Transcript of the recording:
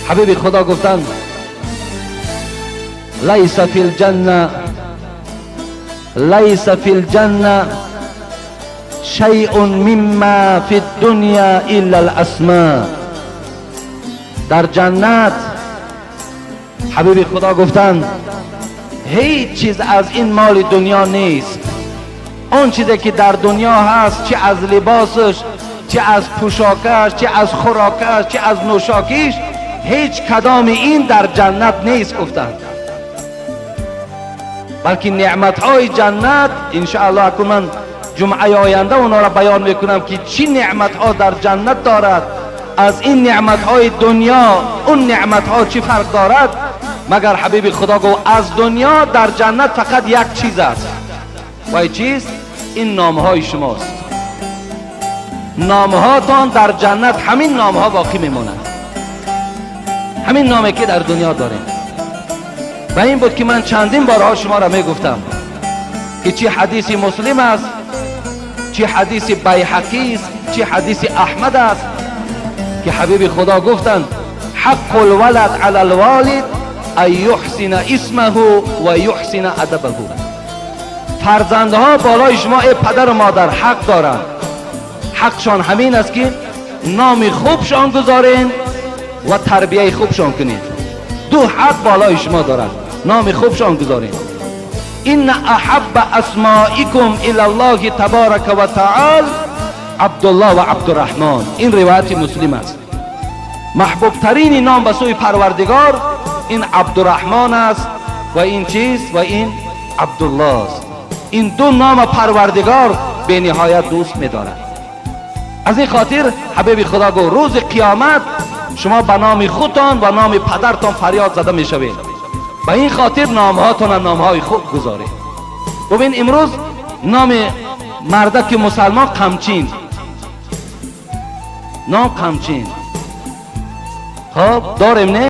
حبیب خدا گفتند لیس فی الجنه لیس فی الجنه شیء مما فی الدنیا الا الاسماء. در جنت حبیب خدا گفتند هیچ چیز از این مال دنیا نیست. اون چیزی که در دنیا هست، چه از لباسش، چه از پوشاکش، چه از خوراکش، چه از نوشاکیش، هیچ کدام این در جنت نیست گفتند. بلکه نعمتهای جنت انشاءالله اکنون من جمعه آینده اونا را بیان میکنم که چی نعمتها در جنت دارد، از این نعمتهای دنیا اون نعمتها چی فرق دارد. مگر حبیب خدا گفت از دنیا در جنت فقط یک چیز است و این چیز این نامهای شماست. نامهاتان در جنت همین نامها باقی میمونند، همین نامی که در دنیا داریم. و این بود که من چندین بارها شما را میگفتم که چی حدیث مسلم است، چی حدیث بیهقی است، چی حدیث احمد است که حبیب خدا گفتند حق الولد علی الوالد ان یحسن اسمه و یحسن ادبه. فرزندها بالای شما ای پدر و مادر حق دارند. حقشان همین است که نام خوبشان گذارین و تربیه خوبشان کنین. دو حق بالای شما دارند، نام خوبشان گذارین. ان احب اسمائکم الی الله تبارک و تعالی عبدالله و عبدالرحمن. این روایت مسلم است. محبوب ترین نام به سوی پروردگار این عبدالرحمن است و این چیز و این عبدالله است. این دو نام پروردگار به نهایت دوست می‌دارد. از این خاطر حبیب خدا گفت روز قیامت شما به نام خودتان و نام پدرتان فریاد زده میشوید. به این خاطر نامهاتون نامهای خوب گذارید. ببین امروز نام مردک مسلمان قمچین، نام قمچین. خب داریم نه؟